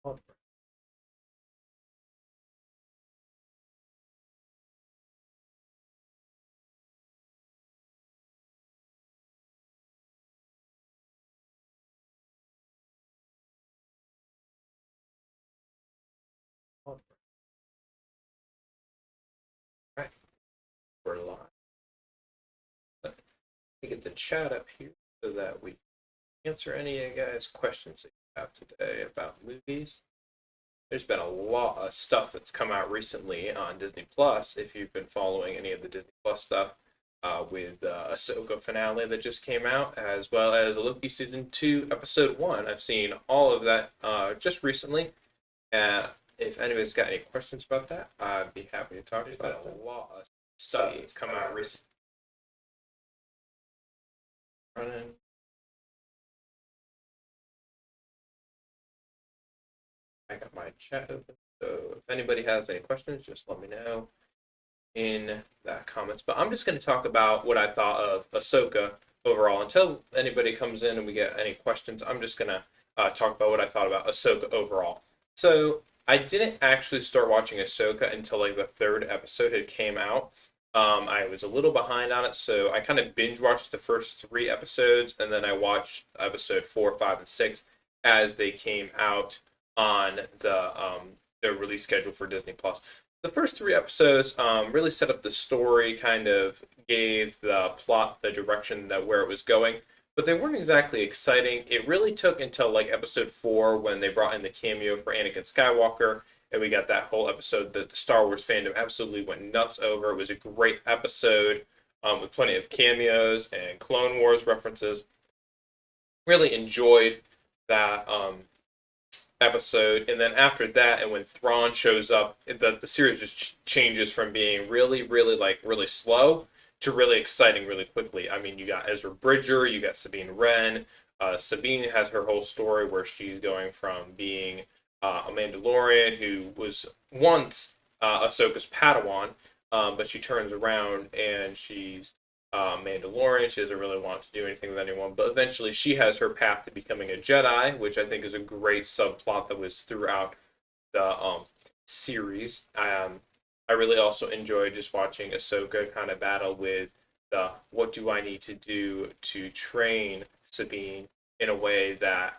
All right, we're live. Let me get the chat up here so that we can answer any of you guys' questions that you have today about movies. There's been a lot of stuff that's come out recently on Disney Plus. If you've been following any of the Disney Plus stuff, with Ahsoka finale that just came out, as well as Loki season 2, episode 1. I've seen all of that just recently. If anybody's got any questions about that, I'd be happy to talk about it. A lot of stuff that's come out recently. Running. I got my chat open. So if anybody has any questions, just let me know in the comments. But I'm just going to talk about what I thought of Ahsoka overall. Until anybody comes in and we get any questions, I'm just going to talk about what I thought about Ahsoka overall. So I didn't actually start watching Ahsoka until like the third episode had came out. I was a little behind on it, so I kind of binge watched the first three episodes, and then I watched episode 4, 5, and 6 as they came out on the release schedule for Disney Plus. The first three episodes really set up the story, kind of gave the plot the direction that where it was going, but they weren't exactly exciting. It really took until like episode 4 when they brought in the cameo for Anakin Skywalker, and we got that whole episode that the Star Wars fandom absolutely went nuts over. It was a great episode with plenty of cameos and Clone Wars references. Really enjoyed that episode, and then after that, and when Thrawn shows up, the series just changes from being really slow to really exciting really quickly. I mean, you got Ezra Bridger, you got Sabine Wren. Sabine has her whole story where she's going from being a Mandalorian who was once Ahsoka's Padawan, but she turns around and she's Mandalorian. She doesn't really want to do anything with anyone, but eventually she has her path to becoming a Jedi, which I think is a great subplot that was throughout the series. I really also enjoyed just watching Ahsoka kind of battle with the what do I need to do to train Sabine in a way that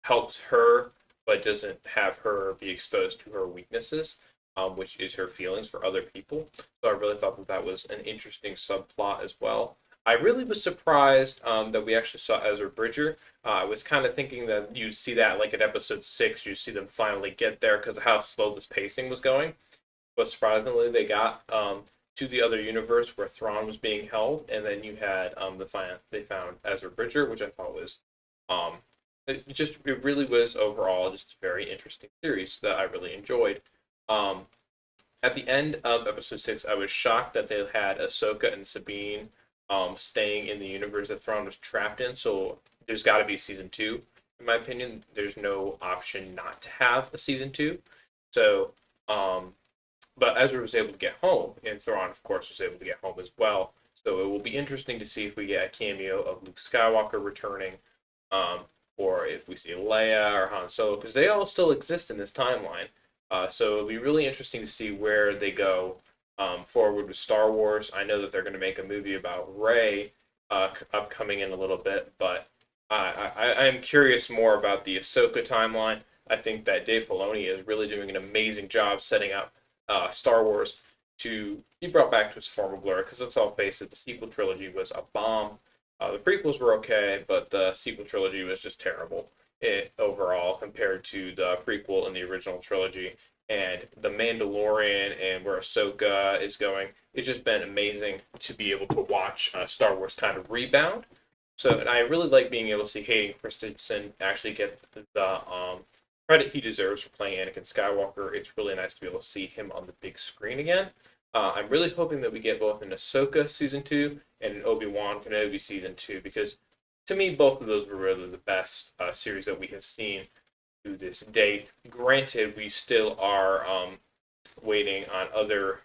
helps her but doesn't have her be exposed to her weaknesses, which is her feelings for other people. So I really thought that that was an interesting subplot as well. I really was surprised that we actually saw Ezra Bridger. I was kind of thinking that you'd see that like in episode 6, you see them finally get there because of how slow this pacing was going. But surprisingly, they got to the other universe where Thrawn was being held, and then you had they found Ezra Bridger, which I thought was um, it really was overall just a very interesting series that I really enjoyed. Um, at the end of episode 6, I was shocked that they had Ahsoka and Sabine staying in the universe that Thrawn was trapped in. So there's got to be season 2, in my opinion. There's no option not to have a season 2. So, but Ezra was able to get home, and Thrawn, of course, was able to get home as well. So it will be interesting to see if we get a cameo of Luke Skywalker returning, um, or if we see Leia or Han Solo, because they all still exist in this timeline. So it'll be really interesting to see where they go forward with Star Wars. I know that they're going to make a movie about Rey upcoming in a little bit, but I am curious more about the Ahsoka timeline. I think that Dave Filoni is really doing an amazing job setting up Star Wars to be brought back to its former glory. Because let's all face it, the sequel trilogy was a bomb. The prequels were okay, but the sequel trilogy was just terrible overall compared to the prequel and the original trilogy. And The Mandalorian and where Ahsoka is going, it's just been amazing to be able to watch Star Wars kind of rebound. So, and I really like being able to see Hayden Christensen actually get the credit he deserves for playing Anakin Skywalker. It's really nice to be able to see him on the big screen again. I'm really hoping that we get both an Ahsoka season 2 and an Obi-Wan Kenobi season 2 because to me, both of those were really the best series that we have seen to this date. Granted, we still are waiting on other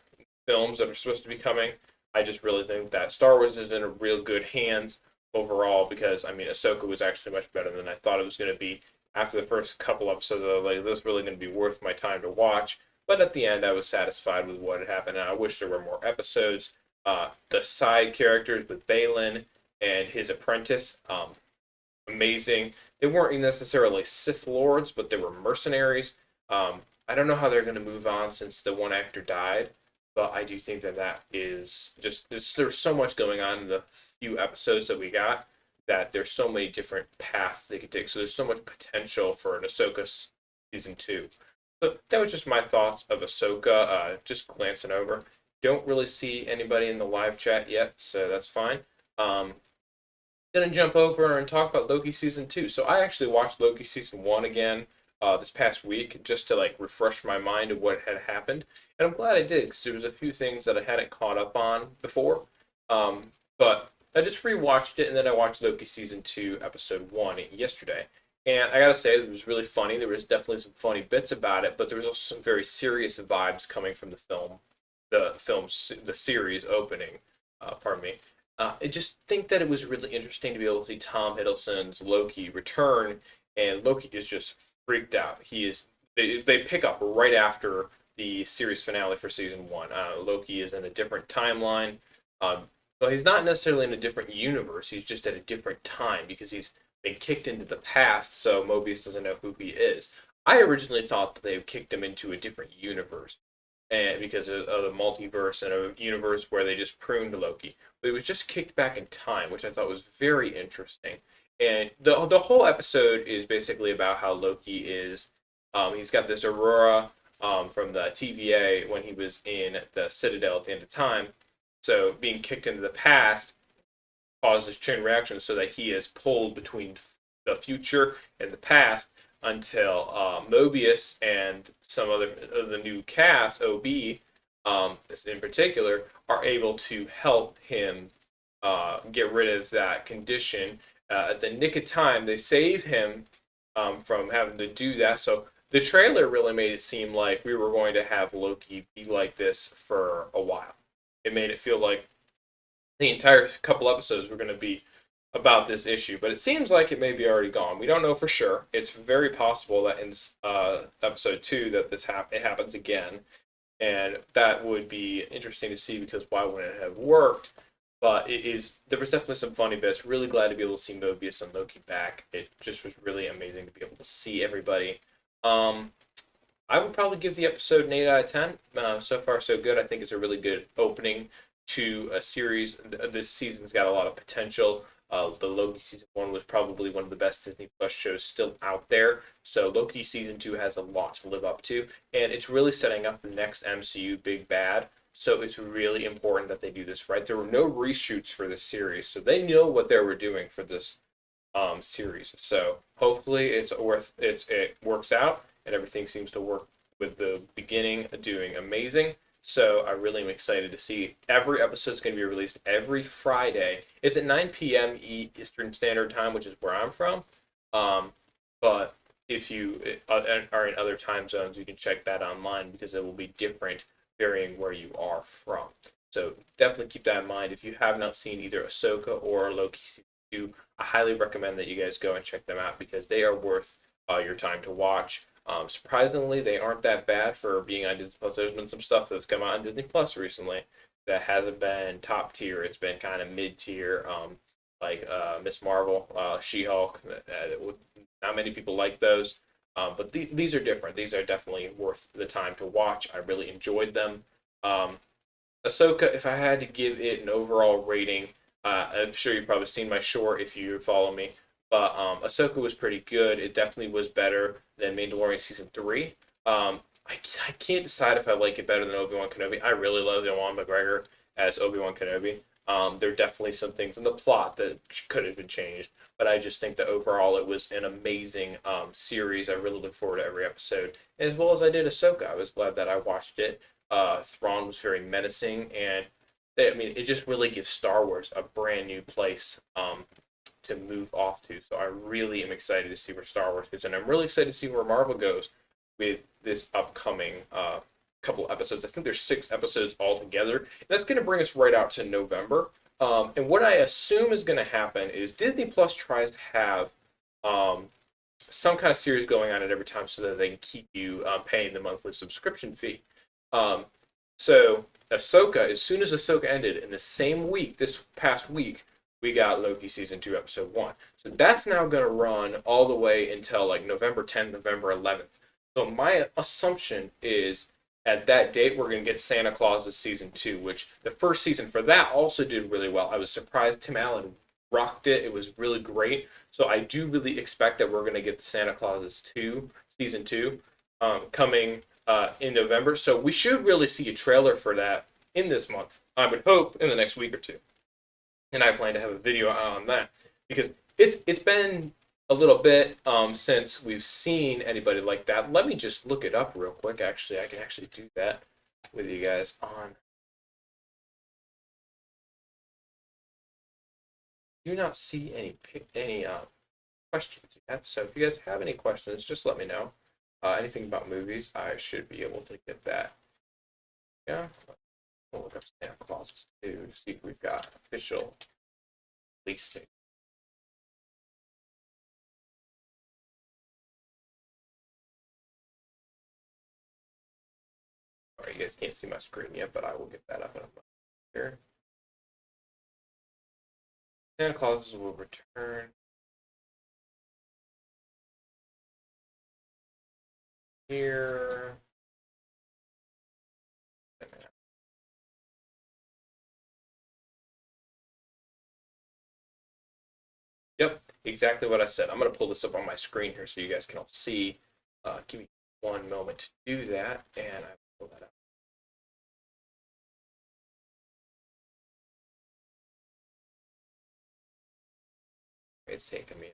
films that are supposed to be coming. I just really think that Star Wars is in a real good hands overall because I mean, Ahsoka was actually much better than I thought it was going to be. after the first couple episodes, I was like, this is really going to be worth my time to watch. But at the end, I was satisfied with what had happened, and I wish there were more episodes. The side characters with Balin and his apprentice, amazing. They weren't necessarily Sith Lords, but they were mercenaries. I don't know how they're going to move on since the one actor died, but I do think that that is just there's so much going on in the few episodes that we got that there's so many different paths they could take. So there's so much potential for an Ahsoka season two. So that was just my thoughts of Ahsoka. Just glancing over, don't really see anybody in the live chat yet, so that's fine. Gonna jump over and talk about Loki season two. So I actually watched Loki season one again this past week just to like refresh my mind of what had happened, and I'm glad I did because there was a few things that I hadn't caught up on before. But I just rewatched it, and then I watched Loki season two, episode one yesterday. And I gotta say, it was really funny. There was definitely some funny bits about it, but there was also some very serious vibes coming from the series opening. Pardon me. I just think that it was really interesting to be able to see Tom Hiddleston's Loki return, and Loki is just freaked out. He is. They pick up right after the series finale for season one. Loki is in a different timeline. Well, he's not necessarily in a different universe. He's just at a different time because he's been kicked into the past, so Mobius doesn't know who he is. I originally thought that they kicked him into a different universe, and because of the multiverse and a universe where they just pruned Loki. But it was just kicked back in time, which I thought was very interesting. And the whole episode is basically about how Loki is. He's got this aurora from the TVA when he was in the Citadel at the end of time. So being kicked into the past causes chain reaction so that he is pulled between the future and the past until Mobius and some other of the new cast, OB, in particular, are able to help him get rid of that condition. At the nick of time, they save him from having to do that. So the trailer really made it seem like we were going to have Loki be like this for a while. It made it feel like the entire couple episodes were going to be about this issue, but it seems like it may be already gone. We don't know for sure. It's very possible that in episode two that it happens again, and that would be interesting to see because why wouldn't it have worked? But there was definitely some funny bits. Really glad to be able to see Mobius and Loki back. It just was really amazing to be able to see everybody. I would probably give the episode an 8 out of 10. So far, so good. I think it's a really good opening to a series. This season's got a lot of potential. The Loki season one was probably one of the best Disney Plus shows still out there. So Loki season two has a lot to live up to, and it's really setting up the next MCU big bad. So it's really important that they do this right. There were no reshoots for this series, so they know what they were doing for this series. So hopefully it works out and everything seems to work with the beginning doing amazing. So I really am excited to see every episode is going to be released every Friday. It's at 9 p.m. Eastern Standard Time, which is where I'm from. But if you are in other time zones, you can check that online because it will be different varying where you are from. So definitely keep that in mind. If you have not seen either Ahsoka or Loki season 2, I highly recommend that you guys go and check them out because they are worth your time to watch. Surprisingly, they aren't that bad for being on Disney Plus. There's been some stuff that's come out on Disney Plus recently that hasn't been top tier. It's been kind of mid tier, like Miss Marvel, She-Hulk. Not many people like those, but these are different. These are definitely worth the time to watch. I really enjoyed them. Ahsoka, if I had to give it an overall rating, I'm sure you've probably seen my short if you follow me. But Ahsoka was pretty good. It definitely was better than Mandalorian season 3. I can't decide if I like it better than Obi-Wan Kenobi. I really love Ewan McGregor as Obi-Wan Kenobi. There are definitely some things in the plot that could have been changed, but I just think that overall it was an amazing series. I really look forward to every episode, as well as I did Ahsoka. I was glad that I watched it. Thrawn was very menacing, and it just really gives Star Wars a brand new place to move off to. So I really am excited to see where Star Wars goes, and I'm really excited to see where Marvel goes with this upcoming couple episodes. I think there's 6 episodes altogether. And that's going to bring us right out to November. And what I assume is going to happen is Disney Plus tries to have some kind of series going on at every time so that they can keep you paying the monthly subscription fee. Um, so Ahsoka, as soon as Ahsoka ended, in the same week, this past week, we got Loki season 2, episode 1. So that's now going to run all the way until like November 10th, November 11th. So my assumption is at that date we're going to get Santa Claus's season 2, which the first season for that also did really well. I was surprised Tim Allen rocked it. It was really great. So I do really expect that we're going to get the Santa Claus's 2 season 2 coming in November. So we should really see a trailer for that in this month. I would hope in the next week or two. And I plan to have a video on that because it's been a little bit since we've seen anybody like that. Let me just look it up real quick. Actually, I can actually do that with you guys on. Do not see any questions yet. So if you guys have any questions, just let me know. Anything about movies, I should be able to get that. Yeah, we'll look up Santa Claus too to see if we've got official release date. All right, you guys can't see my screen yet, but I will get that up in a moment here. Santa Claus will return here. Yep, exactly what I said. I'm going to pull this up on my screen here so you guys can all see. Give me one moment to do that, and I will pull that up. It's taking me.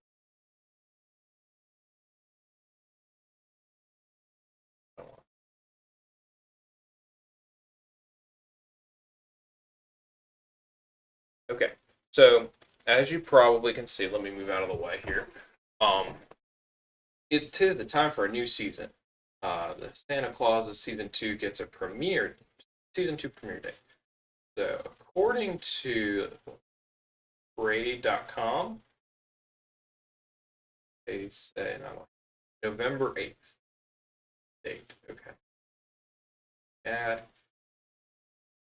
Okay, so as you probably can see, let me move out of the way here. It is the time for a new season. The Santa Claus season 2 gets a season 2 premiere date. So according to Grade.com, they say November 8th date. Okay. And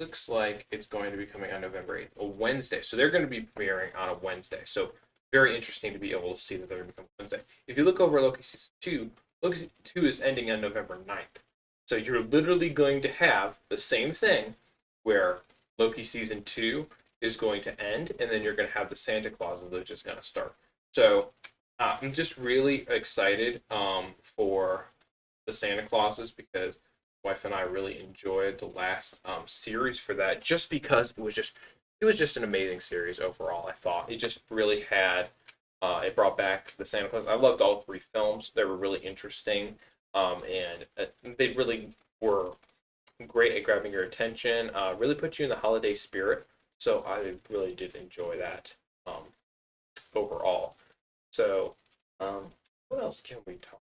looks like it's going to be coming on November 8th, a Wednesday. So they're going to be premiering on a Wednesday. So very interesting to be able to see that they're going to come Wednesday. If you look over Loki season 2, Loki 2 is ending on November 9th. So you're literally going to have the same thing where Loki season 2 is going to end, and then you're going to have the Santa Claus which is going to start. So I'm just really excited for the Santa Clauses because wife and I really enjoyed the last series for that, just because it was just an amazing series overall. I thought it just really had it brought back the Santa Claus. I loved all 3 films; they were really interesting, and they really were great at grabbing your attention. Really put you in the holiday spirit. So I really did enjoy that overall. So what else can we talk?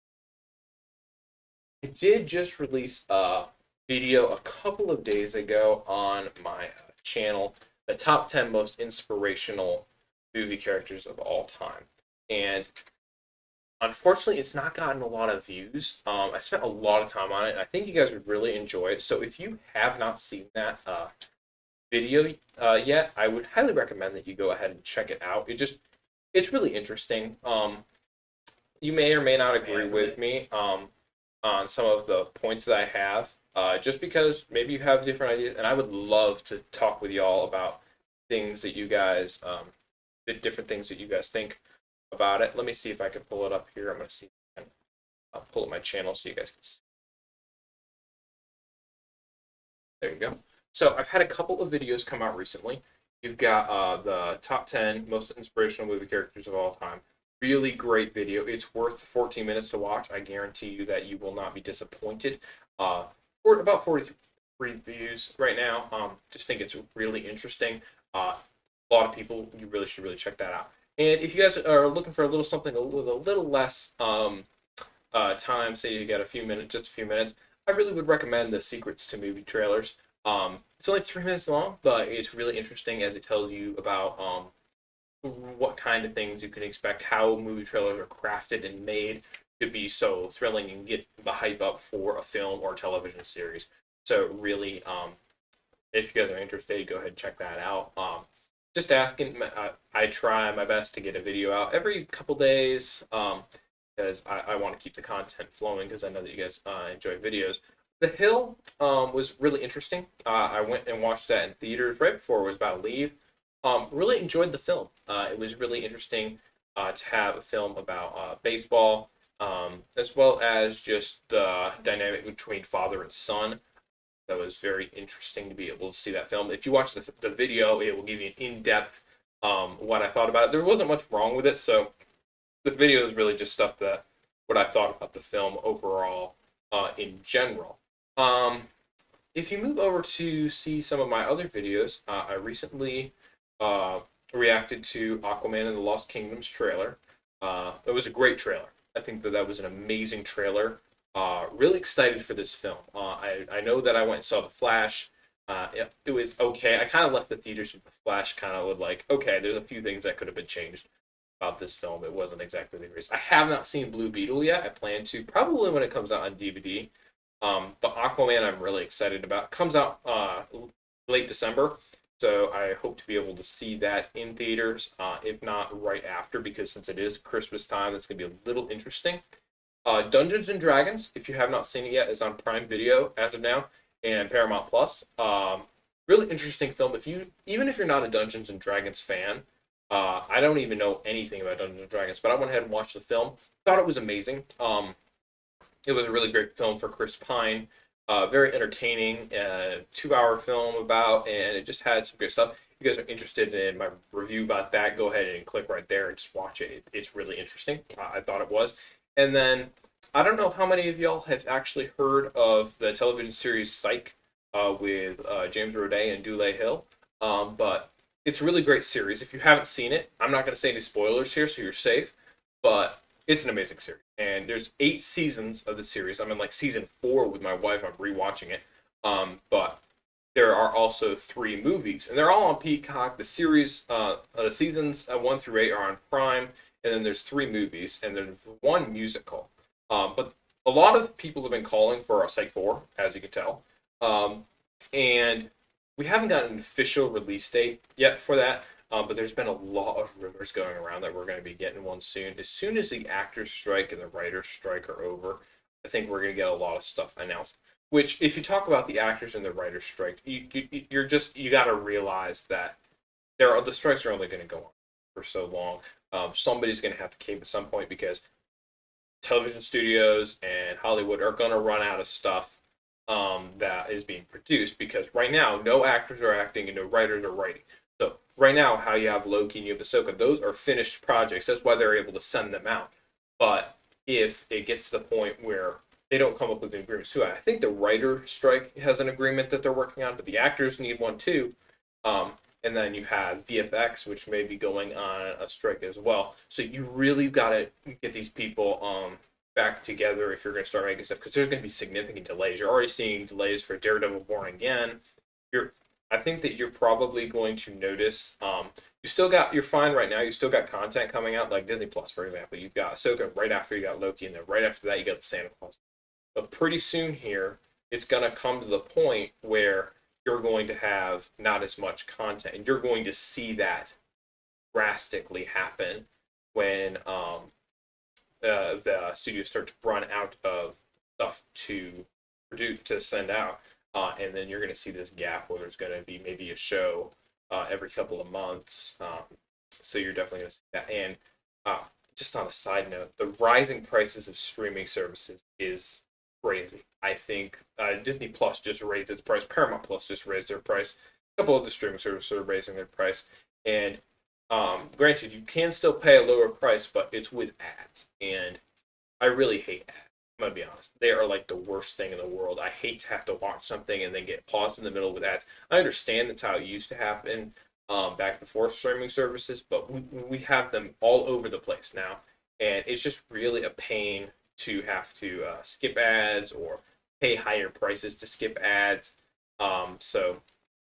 I did just release a video a couple of days ago on my channel, the top 10 most inspirational movie characters of all time. And unfortunately, it's not gotten a lot of views. I spent a lot of time on it, and I think you guys would really enjoy it. So if you have not seen that video yet, I would highly recommend that you go ahead and check it out. It's really interesting. You may or may not agree with me on some of the points that I have, just because maybe you have different ideas, and I would love to talk with y'all about things that you guys, the different things that you guys think about it. Let me see if I can pull it up here. I'm going to see if I can pull up my channel so you guys can see. There you go. So I've had a couple of videos come out recently. You've got the top 10 most inspirational movie characters of all time. Really great video. It's worth 14 minutes to watch. I guarantee you that you will not be disappointed. For about 43 views right now. Just think it's really interesting. A lot of people, you really should check that out. And if you guys are looking for a little something with a little less time, say you got a few minutes, just a few minutes, I really would recommend the Secrets to Movie Trailers. It's only 3 minutes long, but it's really interesting as it tells you about what kind of things you can expect, how movie trailers are crafted and made to be so thrilling and get the hype up for a film or television series. So really, if you guys are interested, go ahead and check that out. Just asking, I try my best to get a video out every couple days, because I want to keep the content flowing because I know that you guys enjoy videos. The Hill was really interesting. I went and watched that in theaters right before it was about to leave. Really enjoyed the film. It was really interesting to have a film about baseball, as well as just the dynamic between father and son. That was very interesting to be able to see that film. If you watch the video, it will give you an in-depth what I thought about it. There wasn't much wrong with it, so the video is really just stuff that what I thought about the film overall in general. Um, if you move over to see some of my other videos, I recently uh, reacted to Aquaman and the Lost Kingdoms trailer. It was a great trailer. I think that was an amazing trailer. Really excited for this film. I know that I went and saw The Flash. It was okay. I kind of left the theaters with The Flash kind of like, okay, there's a few things that could have been changed about this film. It wasn't exactly the greatest. I have not seen Blue Beetle yet. I plan to probably when it comes out on DVD. But Aquaman, I'm really excited about. It comes out late December, so I hope to be able to see that in theaters, if not right after, because since it is Christmas time, it's going to be a little interesting. Dungeons and Dragons, if you have not seen it yet, is on Prime Video as of now and Paramount Plus. Really interesting film. Even if you're not a Dungeons and Dragons fan, I don't even know anything about Dungeons and Dragons, but I went ahead and watched the film. Thought it was amazing. It was a really great film for Chris Pine. Very entertaining, 2-hour film about, and it just had some great stuff. If you guys are interested in my review about that, go ahead and click right there and just watch it. It's really interesting. I thought it was. And then I don't know how many of y'all have actually heard of the television series Psych with James Roday and Dule Hill, but it's a really great series. If you haven't seen it, I'm not going to say any spoilers here, so you're safe. But it's an amazing series, and there's 8 seasons of the series. I'm in like season 4 with my wife. I'm rewatching it, but there are also 3 movies, and they're all on Peacock. The series, the seasons 1 through 8 are on Prime, and then there's 3 movies, and there's 1 musical. But a lot of people have been calling for a Psych 4, as you can tell, and we haven't gotten an official release date yet for that. But there's been a lot of rumors going around that we're going to be getting one soon. As soon as the actors strike and the writers strike are over, I think we're going to get a lot of stuff announced. Which, if you talk about the actors and the writers strike, you got to realize that the strikes are only going to go on for so long. Somebody's going to have to cave at some point because television studios and Hollywood are going to run out of stuff that is being produced, because right now no actors are acting and no writers are writing. So right now, how you have Loki and you have Ahsoka, those are finished projects. That's why they're able to send them out. But if it gets to the point where they don't come up with an agreement, so I think the writer strike has an agreement that they're working on, but the actors need one too. And then you have VFX, which may be going on a strike as well. So you really got to get these people back together if you're going to start making stuff, because there's going to be significant delays. You're already seeing delays for Daredevil Born Again. I think that you're probably going to notice. You're fine right now. You still got content coming out, like Disney Plus, for example. You've got Ahsoka right after you got Loki, and then right after that you got the Santa Claus. But pretty soon here, it's going to come to the point where you're going to have not as much content, and you're going to see that drastically happen when the studios start to run out of stuff to produce to send out. And then you're going to see this gap where there's going to be maybe a show every couple of months. So you're definitely going to see that. And just on a side note, the rising prices of streaming services is crazy. I think Disney Plus just raised its price. Paramount Plus just raised their price. A couple of the streaming services are raising their price. And granted, you can still pay a lower price, but it's with ads. And I really hate ads. I'm gonna be honest. They are like the worst thing in the world. I hate to have to watch something and then get paused in the middle with ads. I understand that's how it used to happen back before streaming services, but we have them all over the place now, and it's just really a pain to have to skip ads or pay higher prices to skip ads. So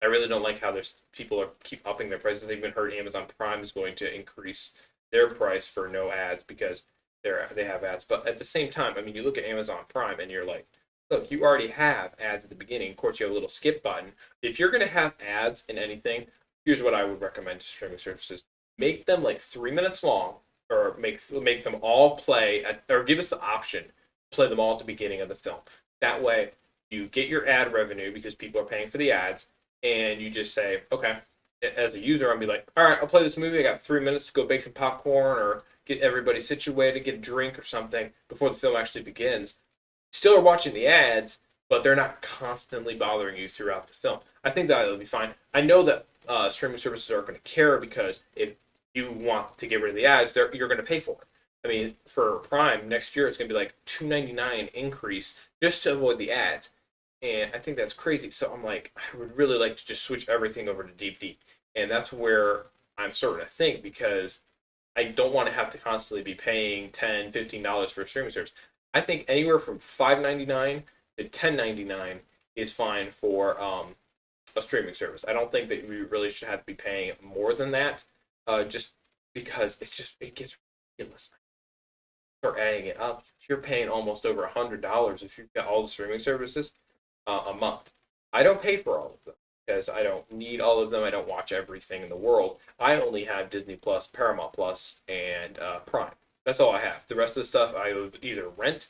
I really don't like how there's people are keep upping their prices. I've even heard Amazon Prime is going to increase their price for no ads because they have ads. But at the same time, I mean, you look at Amazon Prime and you're like, look, you already have ads at the beginning. Of course, you have a little skip button. If you're going to have ads in anything, here's what I would recommend to streaming services: make them like 3 minutes long, or make them all play at, or give us the option play them all at the beginning of the film. That way, you get your ad revenue because people are paying for the ads, and you just say, okay, as a user, I'll be like, all right, I'll play this movie. I got 3 minutes to go bake some popcorn or get everybody situated, get a drink or something before the film actually begins. Still are watching the ads, but they're not constantly bothering you throughout the film. I think that'll be fine. I know that streaming services are going to care because if you want to get rid of the ads, you're going to pay for it. I mean, for Prime next year, it's going to be like $2.99 increase just to avoid the ads, and I think that's crazy. So I'm like, I would really like to just switch everything over to Deep D, and that's where I'm starting to think because I don't want to have to constantly be paying $10, $15 for a streaming service. I think anywhere from $5.99 to $10.99 is fine for a streaming service. I don't think that we really should have to be paying more than that, just because it gets ridiculous. Start adding it up, you're paying almost over $100 if you've got all the streaming services a month. I don't pay for all of them because I don't need all of them. I don't watch everything in the world. I only have Disney Plus, Paramount Plus, and Prime. That's all I have. The rest of the stuff I would either rent,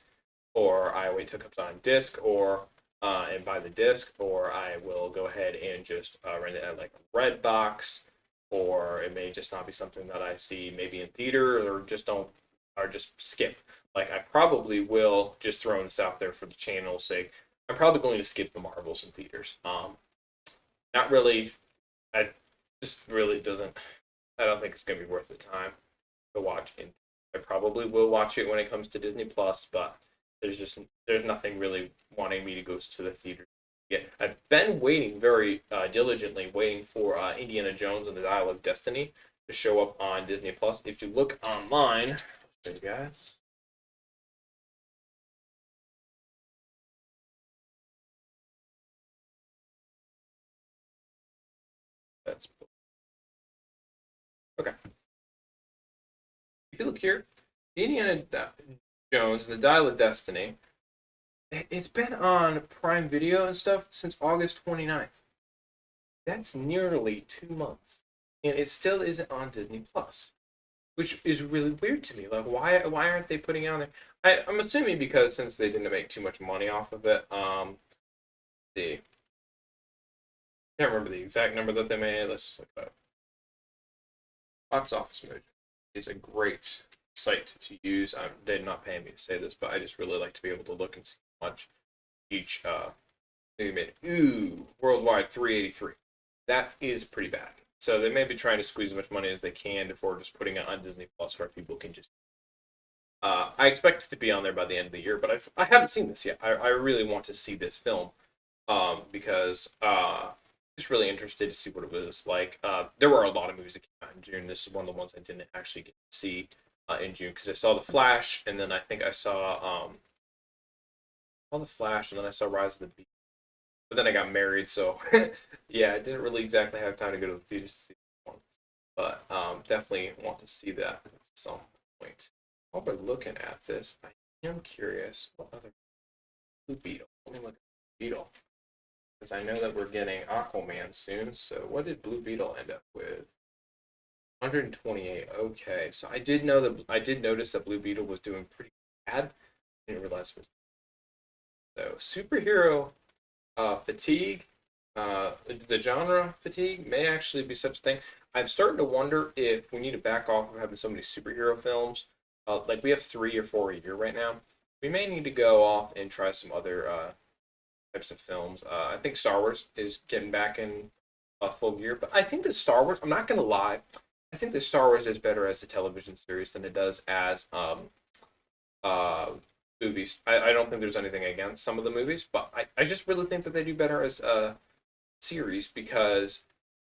or I wait till it comes on disc, or and buy the disc, or I will go ahead and just rent it at like a Redbox, or it may just not be something that I see maybe in theater, or just skip. Like I probably will, just throwing this out there for the channel's sake, I'm probably going to skip the Marvels in theaters. Not really. I just really doesn't. I don't think it's gonna be worth the time to watch. I probably will watch it when it comes to Disney Plus, but there's nothing really wanting me to go to the theater. Yeah, I've been waiting very diligently, waiting for Indiana Jones and the Dial of Destiny to show up on Disney Plus. If you look online, you guys. That's okay. If you look here, Indiana Jones and the Dial of Destiny, it's been on Prime Video and stuff since August 29th. That's nearly 2 months, and it still isn't on Disney Plus, which is really weird to me. Like, why aren't they putting it on there? I'm assuming because since they didn't make too much money off of it. See, I can't remember the exact number that they made. Let's just look it up. Box Office Mojo is a great site to use. They're not paying me to say this, but I just really like to be able to look and see how much each movie made. Ooh, worldwide 383. That is pretty bad. So they may be trying to squeeze as much money as they can before just putting it on Disney Plus, where people can just. I expect it to be on there by the end of the year, but I haven't seen this yet. I really want to see this film because just really interested to see what it was like. There were a lot of movies that came out in June. This is one of the ones I didn't actually get to see in June because I saw The Flash, and then I think I saw The Flash, and then I saw Rise of the Beast. But then I got married, so yeah, I didn't really exactly have time to go to the theaters to see one. But definitely want to see that at some point. While we're looking at this, I am curious what other Blue Beetle. Let me look at Blue Beetle. Because I know that we're getting Aquaman soon. So what did Blue Beetle end up with? 128. Okay, so I did notice that Blue Beetle was doing pretty bad. I didn't realize it was so superhero fatigue. The genre fatigue may actually be such a thing. I'm starting to wonder if we need to back off of having so many superhero films. Like we have 3 or 4 a year right now. We may need to go off and try some other types of films. I think Star Wars is getting back in full gear, but I think that Star Wars, I'm not going to lie, I think that Star Wars is better as a television series than it does as movies. I don't think there's anything against some of the movies, but I just really think that they do better as a series because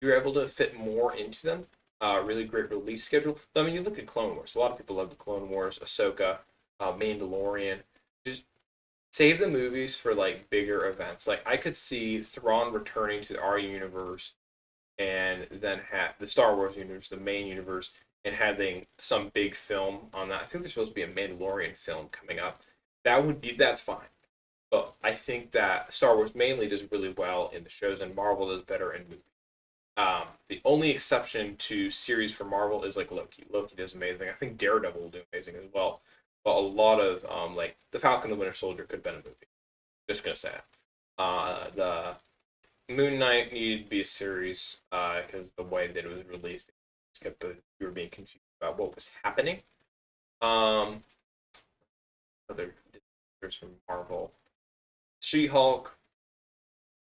you're able to fit more into them. Really great release schedule. I mean, you look at Clone Wars. A lot of people love the Clone Wars, Ahsoka, Mandalorian. Just save the movies for like bigger events. Like I could see Thrawn returning to our universe and then have the Star Wars universe, the main universe, and having some big film on that. I think there's supposed to be a Mandalorian film coming up. That's fine. But I think that Star Wars mainly does really well in the shows, and Marvel does better in movies. The only exception to series for Marvel is like Loki. Loki does amazing. I think Daredevil will do amazing as well. But a lot of like the Falcon and the Winter Soldier could have been a movie. Just gonna say it. The Moon Knight needed to be a series because the way that it was released, we were being confused about what was happening. Um, other there's from Marvel, She-Hulk.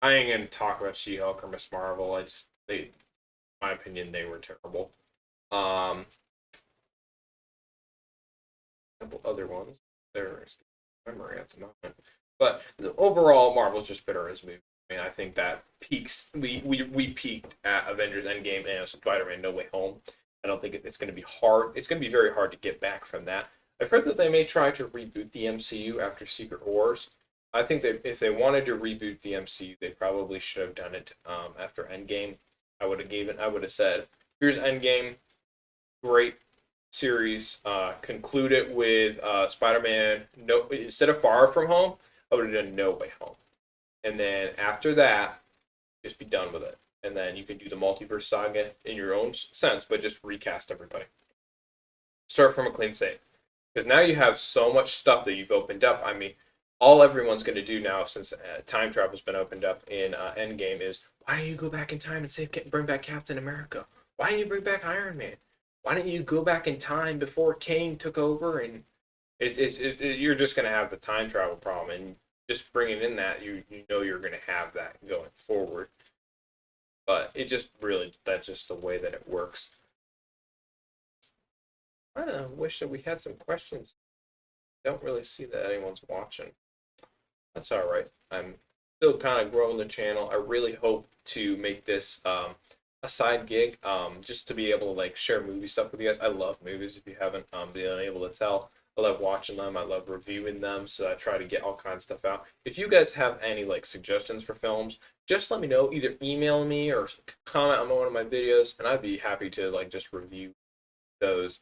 I ain't gonna talk about She-Hulk or Miss Marvel. In my opinion, they were terrible. A couple other ones. There's memory at the moment, but overall, Marvel's just better as a movie. I mean, I think that peaks. We peaked at Avengers Endgame and Spider-Man No Way Home. I don't think it's going to be hard. It's going to be very hard to get back from that. I've heard that they may try to reboot the MCU after Secret Wars. I think that if they wanted to reboot the MCU, they probably should have done it after Endgame. I would have said, "Here's Endgame, great series. Conclude it with Spider-Man. No, instead of Far From Home, I would have done No Way Home, and then after that, just be done with it. And then you can do the multiverse saga in your own sense, but just recast everybody. Start from a clean slate, because now you have so much stuff that you've opened up. I mean, all everyone's going to do now, since time travel's been opened up in Endgame, is why don't you go back in time and bring back Captain America? Why don't you bring back Iron Man? Why don't you go back in time before Kane took over? And you're just going to have the time travel problem, and just bringing in that, you know you're going to have that going forward. But it just really, that's just the way that it works. I wish that we had some questions. Don't really see that anyone's watching. That's all right. I'm still kind of growing the channel. I really hope to make this a side gig, just to be able to like share movie stuff with you guys. I love movies. If you haven't been able to tell, I love watching them. I love reviewing them. So I try to get all kinds of stuff out. If you guys have any like suggestions for films, just let me know. Either email me or comment on one of my videos, and I'd be happy to like just review those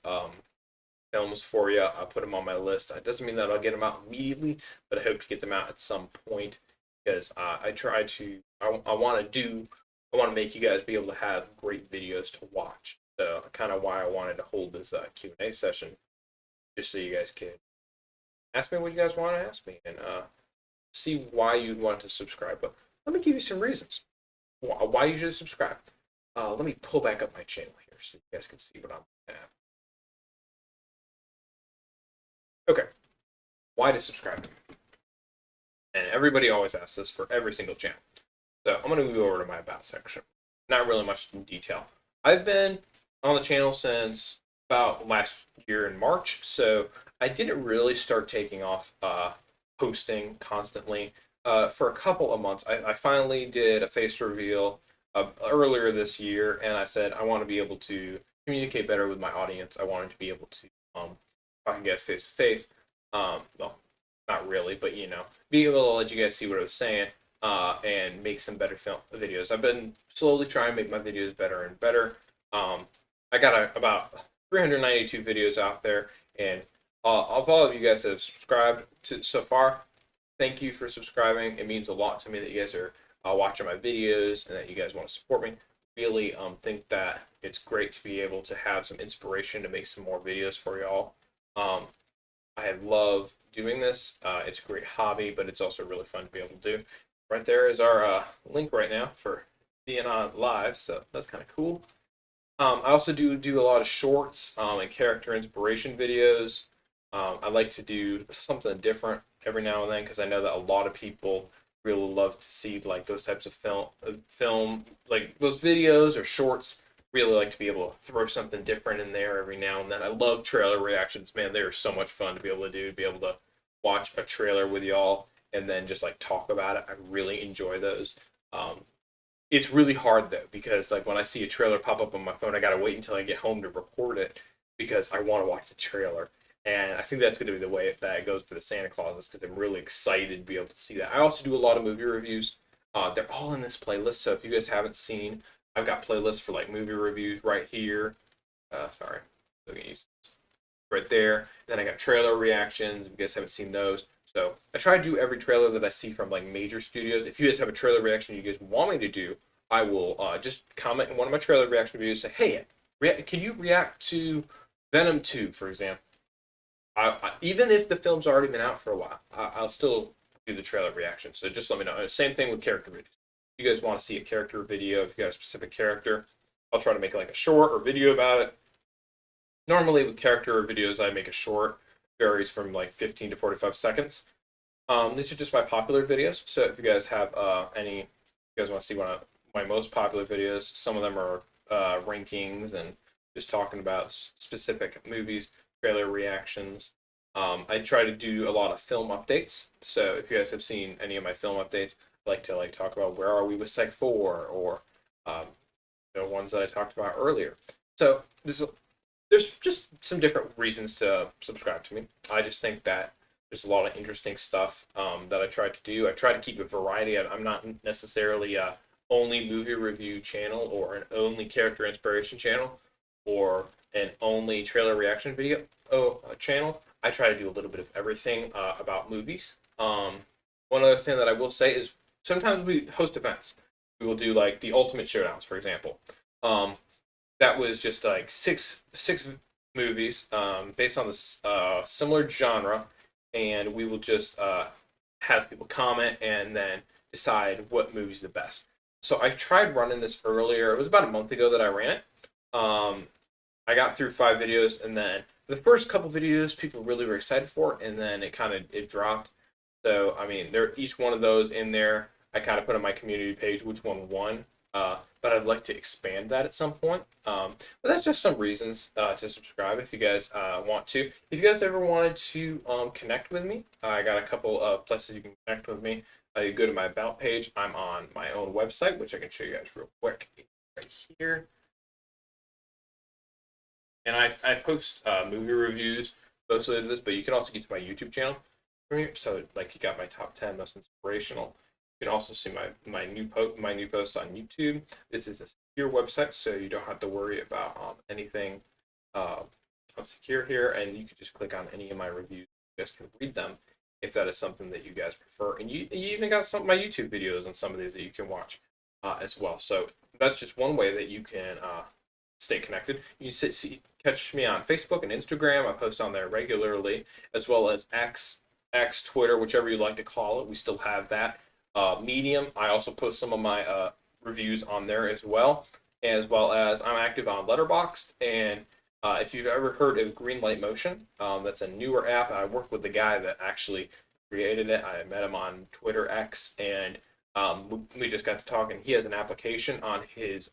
films for you. I'll put them on my list. It doesn't mean that I'll get them out immediately, but I hope to get them out at some point, because I want to make you guys be able to have great videos to watch. So kind of why I wanted to hold this Q&A session, just so you guys could ask me what you guys want to ask me, and see why you'd want to subscribe. But let me give you some reasons why you should subscribe. Let me pull back up my channel here so you guys can see what I'm at. Okay, why to subscribe? And everybody always asks this for every single channel. So I'm going to move over to my About section. Not really much in detail. I've been on the channel since about last year in March, so I didn't really start taking off posting constantly for a couple of months. I finally did a face reveal earlier this year, and I said I want to be able to communicate better with my audience. I wanted to be able to talk to you guys face to face. Well, not really, but be able to let you guys see what I was saying. And make some better film videos. I've been slowly trying to make my videos better and better. I got about 392 videos out there, and of all of you guys that have subscribed so far, thank you for subscribing. It means a lot to me that you guys are watching my videos and that you guys want to support me. Really think that it's great to be able to have some inspiration to make some more videos for y'all. I love doing this. It's a great hobby, but it's also really fun to be able to do. Right there is our link right now for being on live, so that's kind of cool. I also do a lot of shorts and character inspiration videos. I like to do something different every now and then, because I know that a lot of people really love to see like those types of film like those videos or shorts. Really like to be able to throw something different in there every now and then. I love trailer reactions, man. They are so much fun to be able to do. To be able to watch a trailer with y'all and then just like talk about it. I really enjoy those. It's really hard though, because like when I see a trailer pop up on my phone, I gotta wait until I get home to record it, because I want to watch the trailer. And I think that's going to be the way that it goes for the Santa Clauses because I'm really excited to be able to see that. I also do a lot of movie reviews. They're all in this playlist. So if you guys haven't seen, I've got playlists for like movie reviews right here. Sorry, right there. Then I got trailer reactions. If you guys haven't seen those, so I try to do every trailer that I see from like major studios. If you guys have a trailer reaction you guys want me to do, I will just comment in one of my trailer reaction videos. Say, hey, can you react to Venom 2, for example? Even if the film's already been out for a while, I'll still do the trailer reaction. So just let me know. Same thing with character videos. If you guys want to see a character video, if you got a specific character, I'll try to make like a short or video about it. Normally with character videos, I make a short, varies from like 15 to 45 seconds. These are just my popular videos. So if you guys have any, if you guys want to see one of my most popular videos, some of them are rankings and just talking about specific movies, trailer reactions. I try to do a lot of film updates. So if you guys have seen any of my film updates, I like to talk about where are we with Seg 4 or the ones that I talked about earlier. So there's just some different reasons to subscribe to me. I just think that there's a lot of interesting stuff that I try to do. I try to keep a variety. I'm not necessarily a only movie review channel or an only character inspiration channel or an only trailer reaction video channel. I try to do a little bit of everything about movies. One other thing that I will say is sometimes we host events. We will do like the Ultimate Showdowns, for example. That was just like six movies based on this similar genre, and we will just have people comment and then decide what movie's the best. So I tried running this earlier. It was about a month ago that I ran it. I got through 5 videos, and then the first couple videos people really were excited for, and then it dropped. So I mean, each one of those in there, I kind of put on my community page which one won. But I'd like to expand that at some point. But that's just some reasons to subscribe if you guys want to. If you guys ever wanted to connect with me, I got a couple of places you can connect with me. You go to my About page. I'm on my own website, which I can show you guys real quick right here. And I post movie reviews mostly to this, but you can also get to my YouTube channel from here. So like you got my top 10 most inspirational. You can also see my new posts on YouTube. This is a secure website, so you don't have to worry about anything unsecure here, and you can just click on any of my reviews. You guys can read them if that is something that you guys prefer. And you even got some of my YouTube videos on some of these that you can watch as well. So that's just one way that you can stay connected. You catch me on Facebook and Instagram. I post on there regularly, as well as X, Twitter, whichever you like to call it. We still have that. Medium, I also post some of my reviews on there as well as I'm active on Letterboxd. And if you've ever heard of Greenlight Motion, that's a newer app. I worked with the guy that actually created it. I met him on Twitter X, and we just got to talking. He has an application on his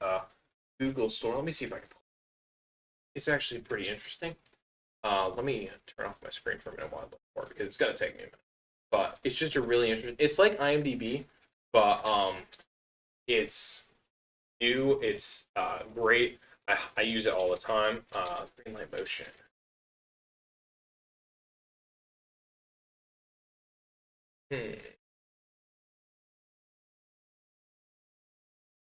Google store. Let me see if I can pull it. It's actually pretty interesting. Let me turn off my screen for a minute while I look for it because it's going to take me a minute. But it's just a really interesting. It's like IMDb, but it's new. It's great. I use it all the time. Greenlight Motion.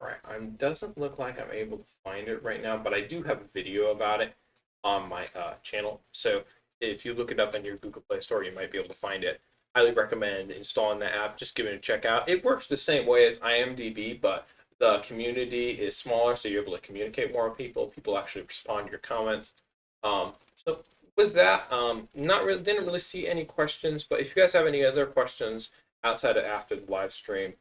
Right. Doesn't look like I'm able to find it right now, but I do have a video about it on my channel. So if you look it up in your Google Play Store, you might be able to find it. Highly recommend installing the app. Just give it a check out. It works the same way as IMDb, but the community is smaller, so you're able to communicate more with people. People actually respond to your comments. So with that, didn't really see any questions. But if you guys have any other questions outside of after the live stream,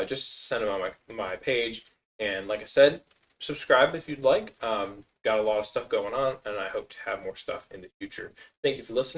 just send them on my page. And like I said, subscribe if you'd like. Got a lot of stuff going on, and I hope to have more stuff in the future. Thank you for listening.